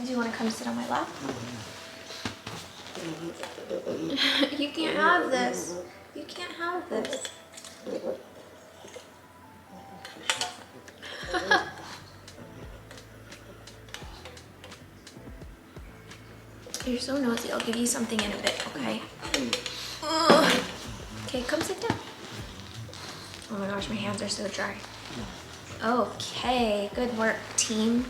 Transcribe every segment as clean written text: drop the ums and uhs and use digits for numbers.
Do you want to come sit on my lap? You can't have this. You can't have this. You're so nosy. I'll give you something in a bit, okay? Ugh. Okay, come sit down. Oh my gosh, my hands are so dry. Okay, good work, team.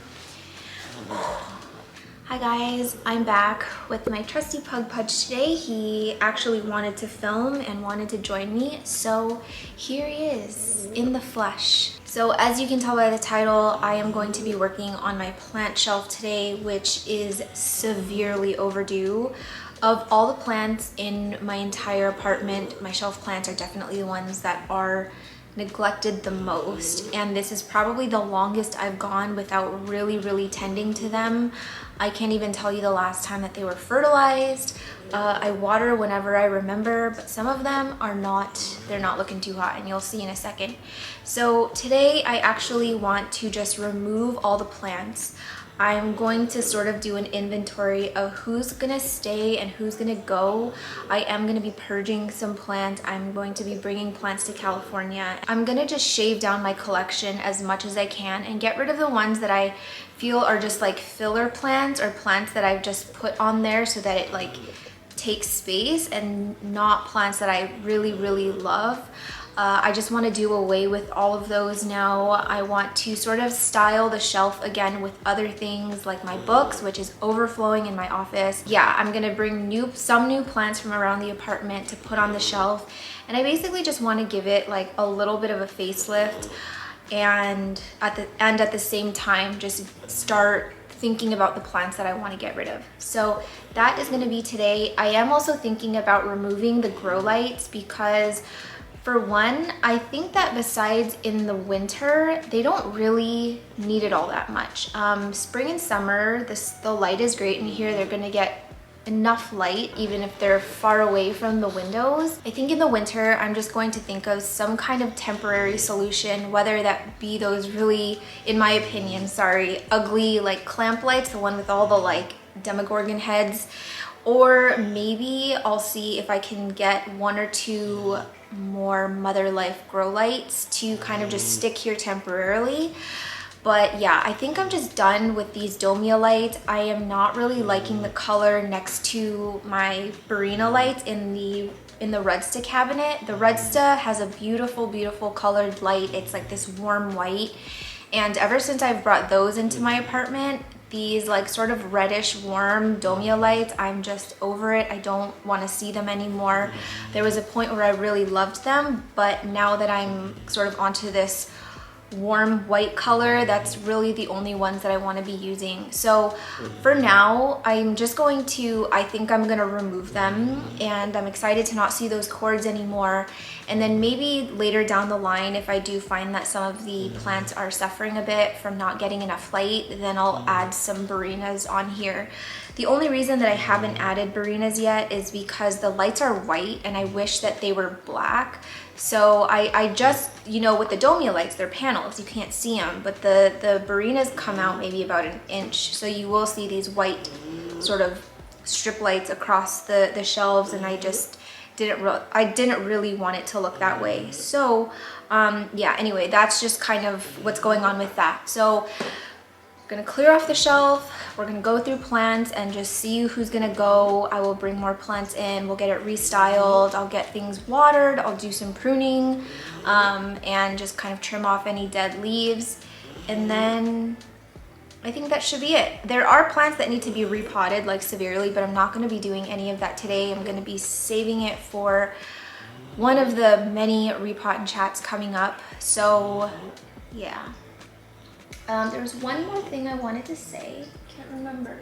Hi guys, I'm back with my trusty pug Pudge today. He actually wanted to film and wanted to join me, so here he is in the flesh. So as you can tell by the title, I am going to be working on my plant shelf today, which is severely overdue. Of all the plants in my entire apartment, my shelf plants are definitely the ones that are neglected the most, and this is probably the longest I've gone without really tending to them. I can't even tell you the last time that they were fertilized. I water whenever I remember, but some of them are not, they're not looking too hot, and you'll see in a second. So today I actually want to just remove all the plants. I'm going to sort of do an inventory of who's gonna stay and who's gonna go. I am gonna be purging some plants. I'm going to be bringing plants to California. I'm gonna just shave down my collection as much as I can and get rid of the ones that I feel are just like filler plants or plants that I've just put on there so that it like takes space, and not plants that I really love. I just want to do away with all of those now. I want to sort of style the shelf again with other things like my books, which is overflowing in my office. Yeah, I'm gonna bring some new plants from around the apartment to put on the shelf, and I basically just want to give it like a little bit of a facelift, and at the same time just start thinking about the plants that I want to get rid of. So that is going to be today. I am also thinking about removing the grow lights because, for one, I think that besides in the winter, they don't really need it all that much. Spring and summer, the light is great in here. They're gonna get enough light even if they're far away from the windows. I think in the winter, I'm just going to think of some kind of temporary solution, whether that be those really, in my opinion, sorry, ugly like clamp lights, the one with all the like Demogorgon heads, or maybe I'll see if I can get one or two more Mother Life grow lights to kind of just stick here temporarily. But yeah, I think I'm just done with these Domia lights. I am not really liking the color next to my Barina lights in the Redsta cabinet. The Redsta has a beautiful colored light. It's like this warm white, and ever since I've brought those into my apartment, these like sort of reddish warm Domia lights, I'm just over it. I don't want to see them anymore. There was a point where I really loved them, but now that I'm sort of onto this warm white color, that's really the only ones that I want to be using. So for now, I'm just going to, I think I'm gonna remove them, and I'm excited to not see those cords anymore. And then maybe later down the line, if I do find that some of the plants are suffering a bit from not getting enough light, then I'll add some Barinas on here. The only reason that I haven't added Barinas yet is because the lights are white and I wish that they were black. So I just, you know, with the Domia lights, they're panels, you can't see them, but the Barinas come out maybe about an inch. So you will see these white sort of strip lights across the shelves, and I just didn't really want it to look that way. So yeah, anyway, that's just kind of what's going on with that. So I'm gonna clear off the shelf. We're gonna go through plants and just see who's gonna go. I will bring more plants in. We'll get it restyled. I'll get things watered. I'll do some pruning and just kind of trim off any dead leaves. And then I think that should be it. There are plants that need to be repotted like severely, but I'm not gonna be doing any of that today. I'm gonna be saving it for one of the many repot and chats coming up. So yeah. There was one more thing I wanted to say. Can't remember.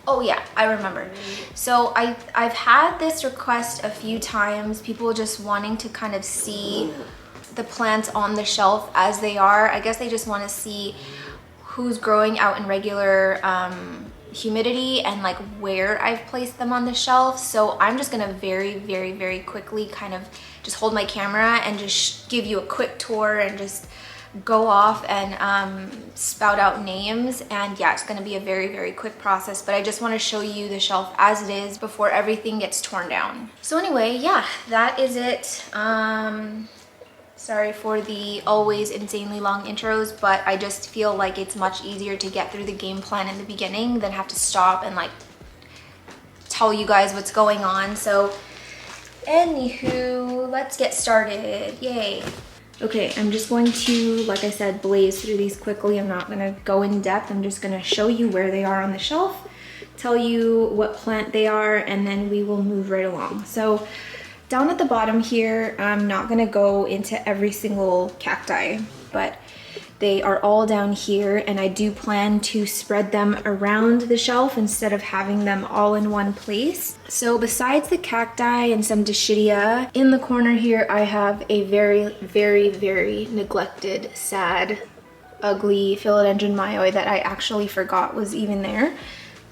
Oh yeah, I remember. So I've had this request a few times, people just wanting to kind of see the plants on the shelf as they are. I guess they just want to see who's growing out in regular humidity and like where I've placed them on the shelf. So I'm just gonna very quickly kind of just hold my camera and just give you a quick tour and just go off and spout out names, and yeah, it's gonna be a very, very quick process, but I just wanna show you the shelf as it is before everything gets torn down. So anyway, yeah, that is it. Sorry for the always insanely long intros, but I just feel like it's much easier to get through the game plan in the beginning than have to stop and like tell you guys what's going on. So anywho, let's get started. Yay. Okay, I'm just going to, like I said, blaze through these quickly. I'm not gonna go in depth. I'm just gonna show you where they are on the shelf, tell you what plant they are, and then we will move right along. So down at the bottom here, I'm not gonna go into every single cacti, but they are all down here, and I do plan to spread them around the shelf instead of having them all in one place. So besides the cacti and some Dischidia, in the corner here I have a very, very, very neglected, sad, ugly philodendron mayoi that I actually forgot was even there.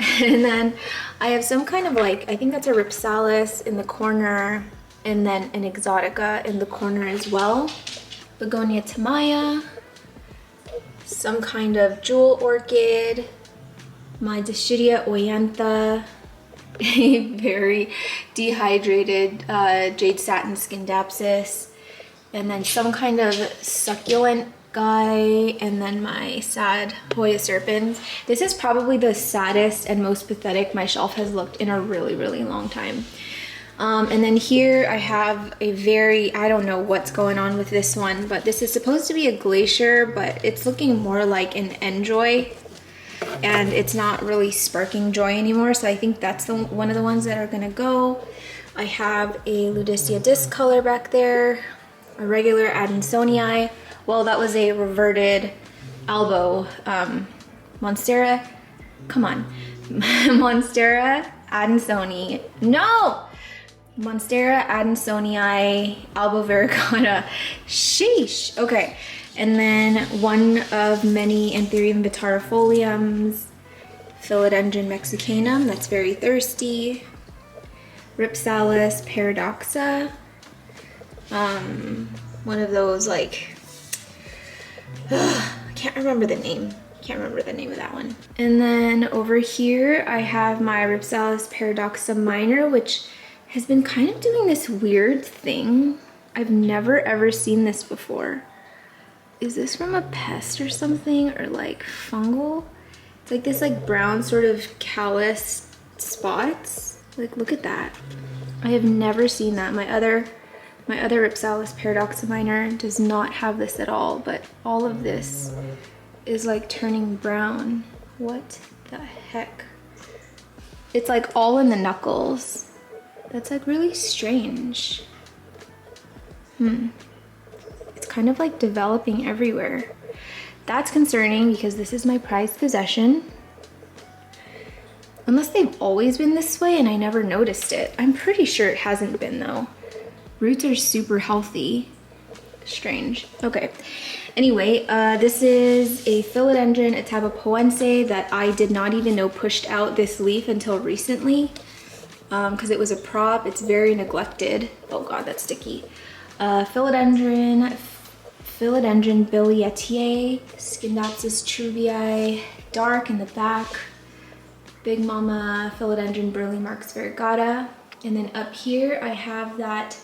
And then I have some kind of like, I think that's a Ripsalis in the corner, and then an Exotica in the corner as well. Begonia tamaya, some kind of jewel orchid, my Dischidia oyantha, a very dehydrated jade satin Scindapsus, and then some kind of succulent guy, and then my sad Hoya serpens. This is probably the saddest and most pathetic my shelf has looked in a really, really long time. And then here I have a very, I don't know what's going on with this one, but this is supposed to be a glacier, but it's looking more like an enjoy, and it's not really sparking joy anymore. So I think that's one of the ones that are gonna go. I have a Ludicia disc color back there, a regular Adansonii. Well, that was a reverted Albo Monstera. Come on, Monstera Adansonii. No! Monstera Adansonii Albo Variegata. Sheesh. Okay, and then one of many Anthurium vitarifoliums, Philodendron mexicanum, that's very thirsty, Ripsalis paradoxa, one of those like, I can't remember the name. Can't remember the name of that one. And then over here I have my Ripsalis paradoxa minor, which has been kind of doing this weird thing. I've never ever seen this before. Is this from a pest or something, or like fungal? It's like this like brown sort of callus spots. Like, look at that. I have never seen that. My other Ripsalis paradoxa minor does not have this at all, but all of this is like turning brown. What the heck? It's like all in the knuckles. That's like really strange. It's kind of like developing everywhere. That's concerning because this is my prized possession. Unless they've always been this way and I never noticed it. I'm pretty sure it hasn't been though. Roots are super healthy. Strange. Okay. Anyway, this is a Philodendron Itabapoense that I did not even know pushed out this leaf until recently. Because it was a prop. It's very neglected. Oh god, that's sticky. Philodendron Bilietiae, Scindapsus trubii, dark in the back. Big Mama Philodendron Burleymarks variegata. And then up here I have that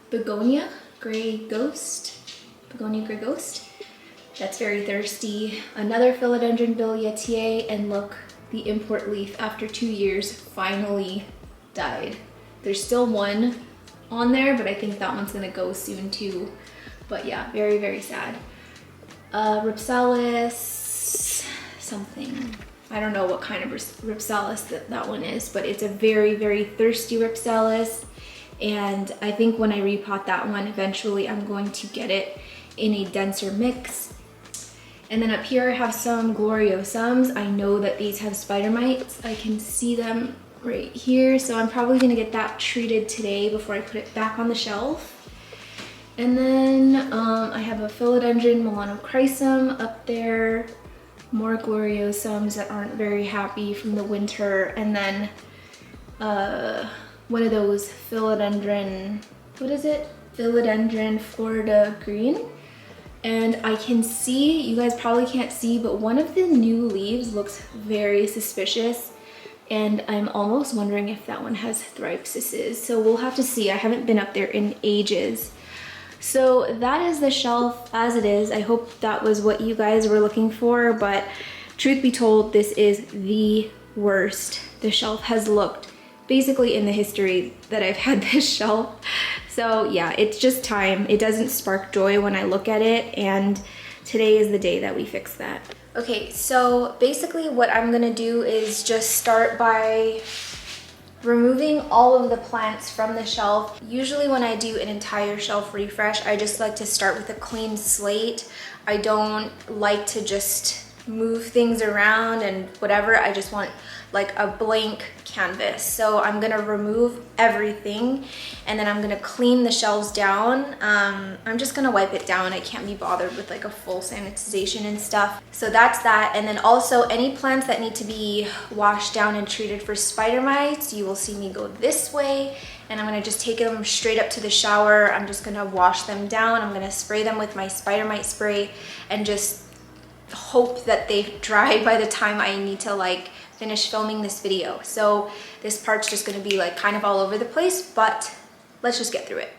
Begonia Grey Ghost. Begonia Grey Ghost. That's very thirsty. Another Philodendron Bilietiae, and look, the import leaf after 2 years finally died. There's still one on there, but I think that one's gonna go soon too. But yeah, very, very sad. Ripsalis something. I don't know what kind of Ripsalis that one is, but it's a very, very thirsty Ripsalis. And I think when I repot that one, eventually I'm going to get it in a denser mix. And then up here I have some Gloriosums. I know that these have spider mites. I can see them right here, so I'm probably gonna get that treated today before I put it back on the shelf. And then I have a Philodendron Melanochrysum up there, more Gloriosums that aren't very happy from the winter, and then one of those Philodendron, what is it? Philodendron Florida Green. And I can see, you guys probably can't see, but one of the new leaves looks very suspicious. And I'm almost wondering if that one has thripsises. So we'll have to see. I haven't been up there in ages. So that is the shelf as it is. I hope that was what you guys were looking for, but truth be told, this is the worst the shelf has looked basically in the history that I've had this shelf. So yeah, it's just time. It doesn't spark joy when I look at it, and today is the day that we fix that. Okay, so basically what I'm gonna do is just start by removing all of the plants from the shelf. Usually when I do an entire shelf refresh, I just like to start with a clean slate. I don't like to just move things around and whatever. I just want like a blank canvas. So I'm gonna remove everything and then I'm gonna clean the shelves down. I'm just gonna wipe it down. I can't be bothered with like a full sanitization and stuff. So that's that. And then also any plants that need to be washed down and treated for spider mites, you will see me go this way. And I'm gonna just take them straight up to the shower. I'm just gonna wash them down. I'm gonna spray them with my spider mite spray and just hope that they dry by the time I need to like finish filming this video. So this part's just gonna be like kind of all over the place, but let's just get through it.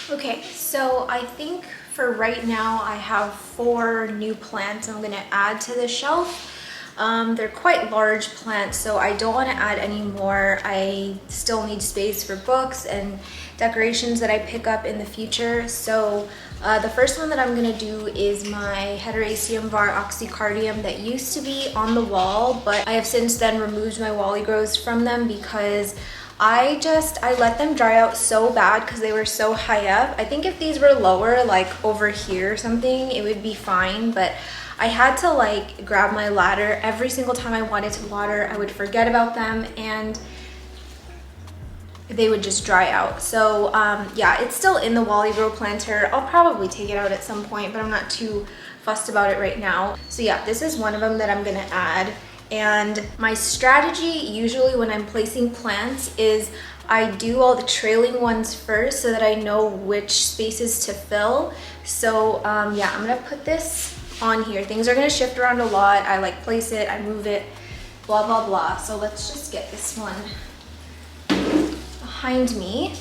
Okay, so I think for right now I have 4 new plants I'm gonna add to the shelf. They're quite large plants, so I don't want to add any more. I still need space for books and decorations that I pick up in the future. So the first one that I'm gonna do is my Heteroecium var oxycardium that used to be on the wall, but I have since then removed my wally grows from them because I let them dry out so bad because they were so high up. I think if these were lower, like over here or something, it would be fine, but I had to like grab my ladder every single time I wanted to water. I would forget about them and they would just dry out. So yeah, it's still in the Wally Grow planter. I'll probably take it out at some point, but I'm not too fussed about it right now. So yeah, this is one of them that I'm gonna add. And my strategy usually when I'm placing plants is I do all the trailing ones first so that I know which spaces to fill. So yeah, I'm gonna put this on here. Things are gonna shift around a lot. I like place it, I move it, blah, blah, blah. So let's just get this one behind me.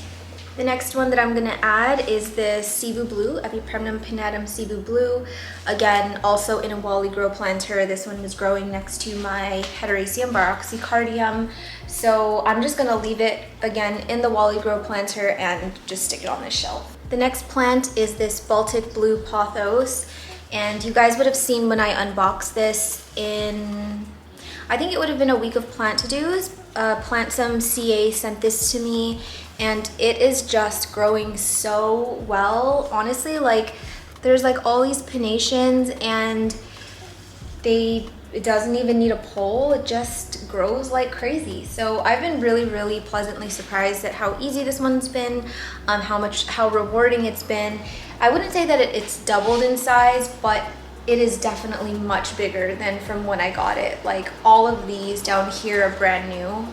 The next one that I'm gonna add is the Cebu Blue, Epipremnum pinnatum Cebu Blue. Again, also in a Wally Grow planter. This one is growing next to my Heteroecium var oxycardium. So I'm just gonna leave it again in the Wally Grow planter and just stick it on this shelf. The next plant is this Baltic Blue Pothos. And you guys would have seen when I unboxed this in, I think it would have been a week of plant to-dos. Plantsome CA sent this to me and it is just growing so well. Honestly, like there's like all these pinnations and it doesn't even need a pole. It just grows like crazy. So I've been really, really pleasantly surprised at how easy this one's been, how rewarding it's been. I wouldn't say that it's doubled in size, but it is definitely much bigger than from when I got it. Like all of these down here are brand new.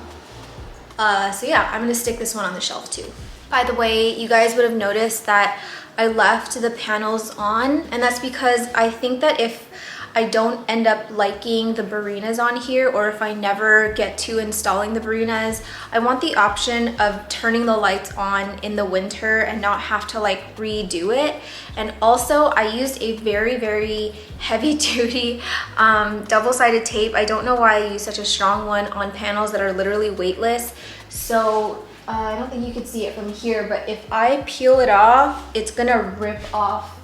So yeah, I'm gonna stick this one on the shelf too. By the way, you guys would have noticed that I left the panels on, and that's because I think that if I don't end up liking the Barinas on here, or if I never get to installing the Barinas, I want the option of turning the lights on in the winter and not have to like redo it. And also I used a very, very heavy duty double-sided tape. I don't know why I use such a strong one on panels that are literally weightless. So I don't think you can see it from here, but if I peel it off, it's gonna rip off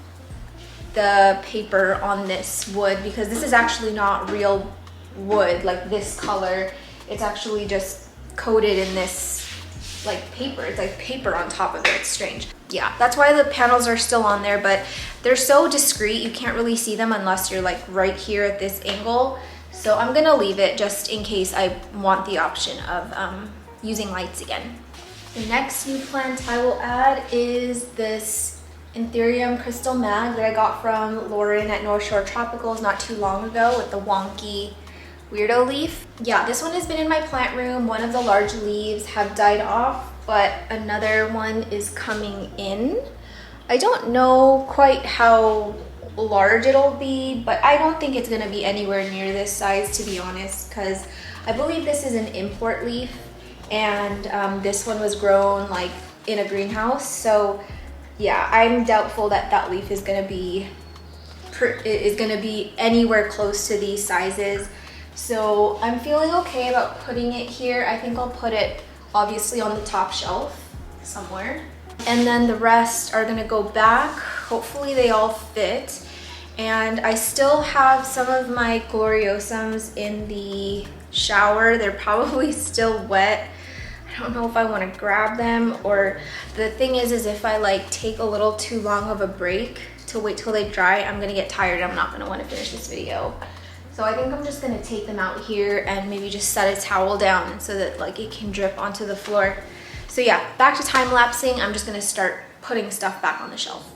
the paper on this wood because this is actually not real wood like this color. It's actually just coated in this like paper. It's like paper on top of it. It's strange. Yeah, that's why the panels are still on there, but they're so discreet you can't really see them unless you're like right here at this angle. So I'm gonna leave it just in case I want the option of using lights again. The next new plant I will add is this Anthurium Crystal Mag that I got from Lauren at North Shore Tropicals not too long ago with the wonky weirdo leaf. Yeah, this one has been in my plant room. One of the large leaves have died off, but another one is coming in. I don't know quite how large it'll be, but I don't think it's gonna be anywhere near this size, to be honest, because I believe this is an import leaf and this one was grown like in a greenhouse. So yeah, I'm doubtful that that leaf is gonna be anywhere close to these sizes. So I'm feeling okay about putting it here. I think I'll put it obviously on the top shelf somewhere. And then the rest are gonna go back. Hopefully they all fit. And I still have some of my gloriosums in the shower. They're probably still wet. I don't know if I want to grab them, or the thing is if I like take a little too long of a break to wait till they dry, I'm gonna get tired. I'm not gonna want to finish this video. So I think I'm just gonna take them out here and maybe just set a towel down so that like it can drip onto the floor. So yeah, back to time lapsing. I'm just gonna start putting stuff back on the shelf.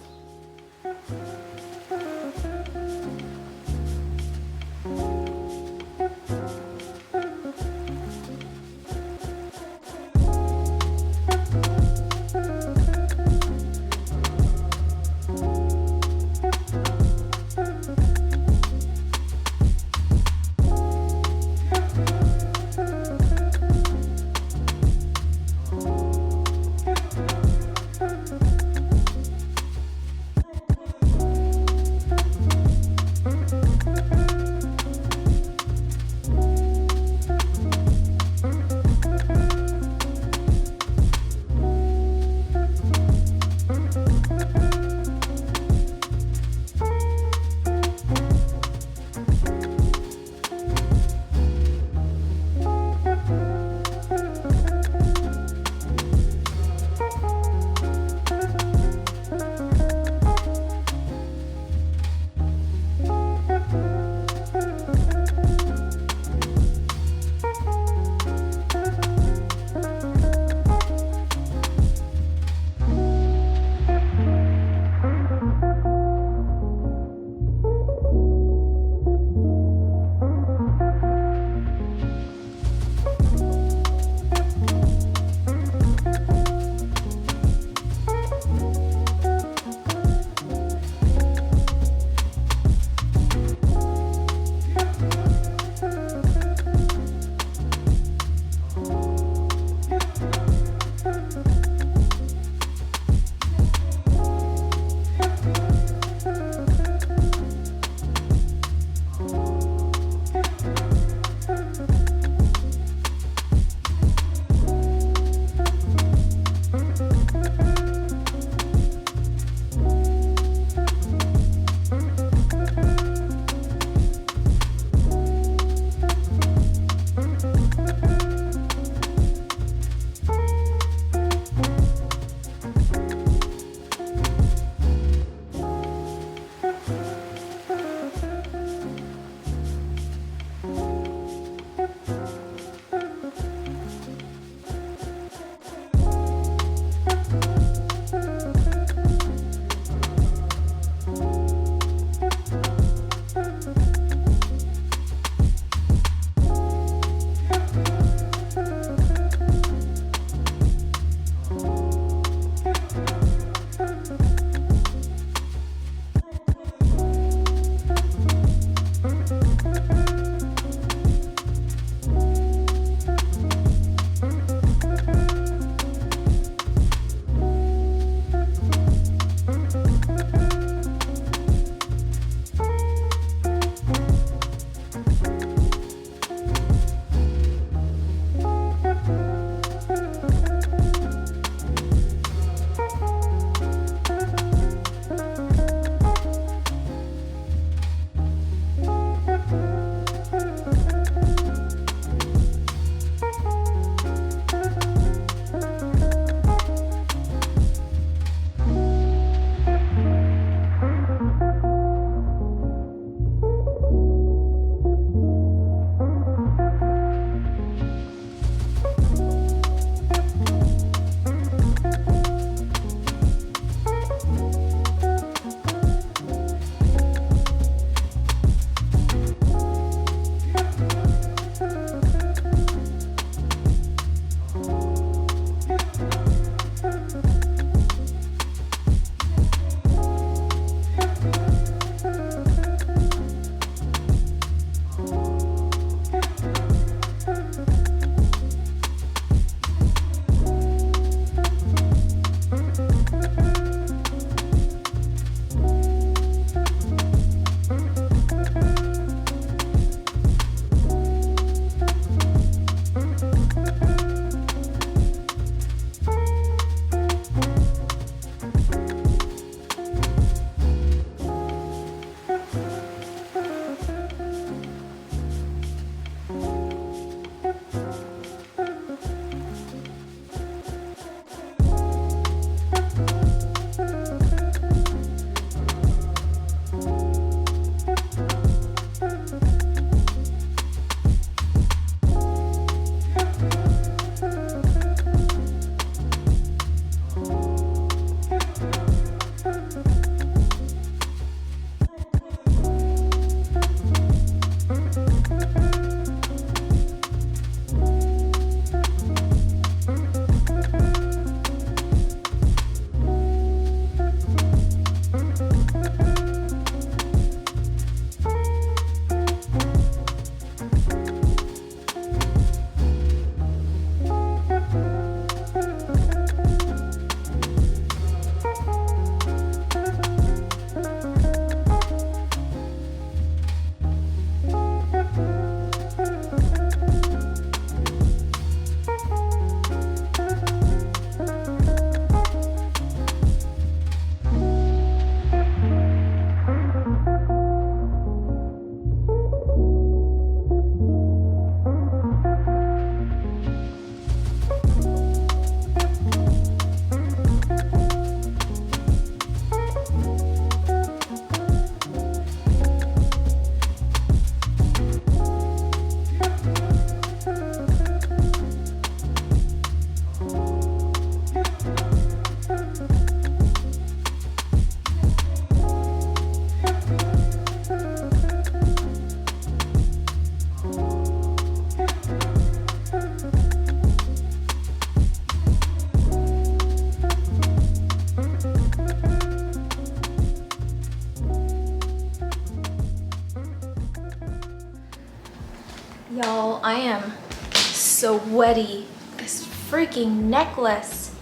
I am sweaty. This freaking necklace.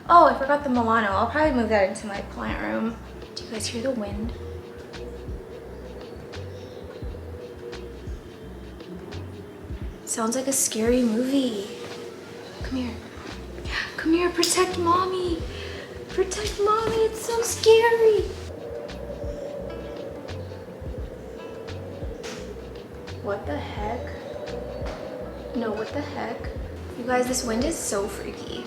Oh, I forgot the Milano. I'll probably move that into my plant room. Do you guys hear the wind? Sounds like a scary movie. Come here. Come here, protect mommy. Protect mommy, it's so scary. What the heck? No, what the heck? You guys, this wind is so freaky.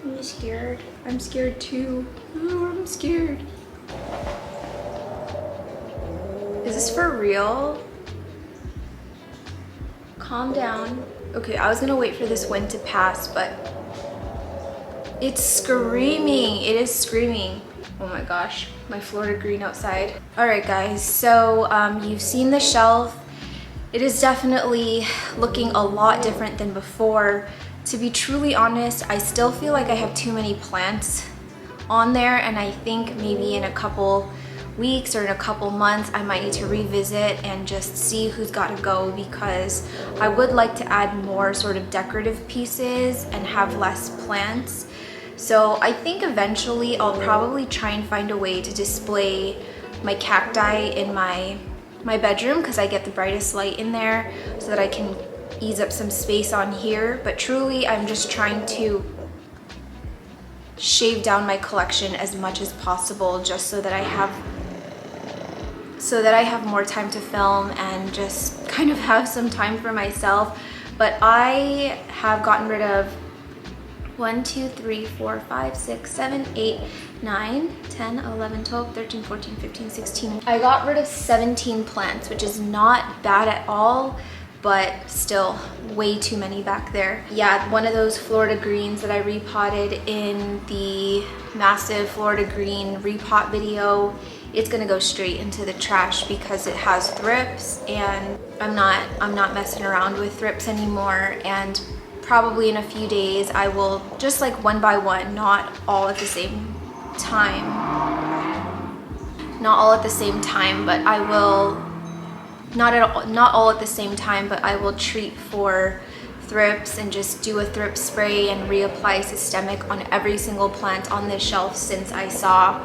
Are you scared? I'm scared too. Oh, I'm scared. Is this for real? Calm down. Okay, I was gonna wait for this wind to pass, but it's screaming. It is screaming. Oh my gosh, my Florida green outside. All right, guys, so you've seen the shelf. It is definitely looking a lot different than before. To be truly honest, I still feel like I have too many plants on there, and I think maybe in a couple weeks or in a couple months I might need to revisit and just see who's got to go, because I would like to add more sort of decorative pieces and have less plants. So I think eventually I'll probably try and find a way to display my cacti in my bedroom, because I get the brightest light in there, so that I can ease up some space on here. But truly I'm just trying to shave down my collection as much as possible, just so that I have more time to film and just kind of have some time for myself. But I have gotten rid of 1, 2, 3, 4, 5, 6, 7, 8, 9, 10, 11, 12, 13, 14, 15, 16. I got rid of 17 plants, which is not bad at all, but still way too many back there. Yeah, one of those Florida greens that I repotted in the massive Florida green repot video, it's gonna go straight into the trash because it has thrips, and I'm not messing around with thrips anymore. And probably in a few days I will, just like one by one, not all at the same time, not all at the same time, but I will not all at the same time, but I will treat for thrips and just do a thrip spray and reapply systemic on every single plant on this shelf since I saw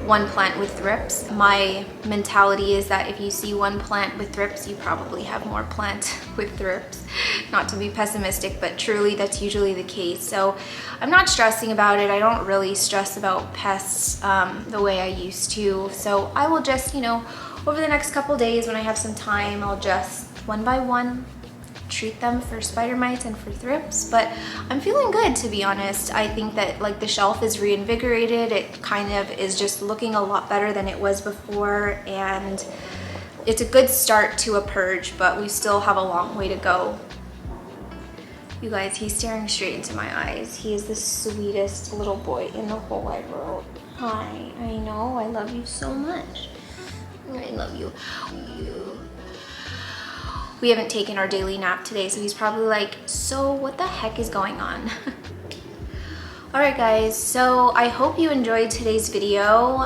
one plant with thrips. My mentality is that if you see one plant with thrips, you probably have more plant with thrips. Not to be pessimistic, but truly that's usually the case. So I'm not stressing about it. I don't really stress about pests the way I used to. So I will just, you know, over the next couple days when I have some time, I'll just one by one treat them for spider mites and for thrips. But I'm feeling good, to be honest. I think that like the shelf is reinvigorated. It kind of is just looking a lot better than it was before, and it's a good start to a purge, but we still have a long way to go. You guys, he's staring straight into my eyes. He is the sweetest little boy in the whole wide world. Hi, I know, I love you so much. I love you. We haven't taken our daily nap today, so he's probably like, so what the heck is going on? Alright guys, so I hope you enjoyed today's video.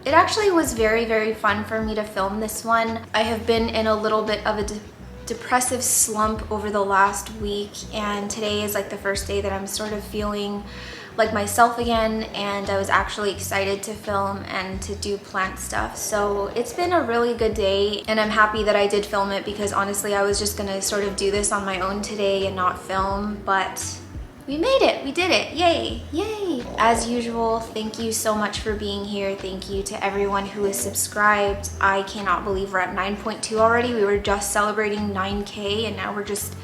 It actually was very, very fun for me to film this one. I have been in a little bit of a depressive slump over the last week, and today is like the first day that I'm sort of feeling like myself again, and I was actually excited to film and to do plant stuff. So it's been a really good day, and I'm happy that I did film it, because honestly I was just gonna sort of do this on my own today and not film, but we made it, we did it, yay, yay. As usual, thank you so much for being here. Thank you to everyone who is subscribed. I cannot believe we're at 9.2 already. We were just celebrating 9K, and now we're just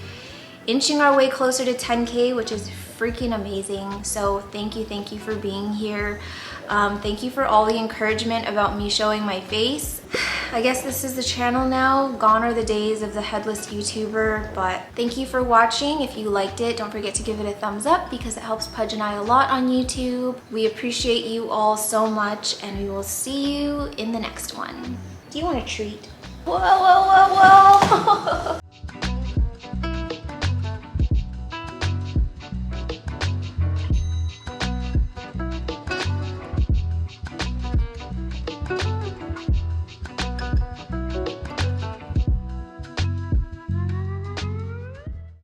inching our way closer to 10K, which is freaking amazing. So thank you for being here. Thank you for all the encouragement about me showing my face. I guess this is the channel now. Gone are the days of the headless YouTuber, but thank you for watching. If you liked it, don't forget to give it a thumbs up, because it helps Pudge and I a lot on YouTube. We appreciate you all so much, and we will see you in the next one. Do you want a treat? Whoa, whoa, whoa, whoa.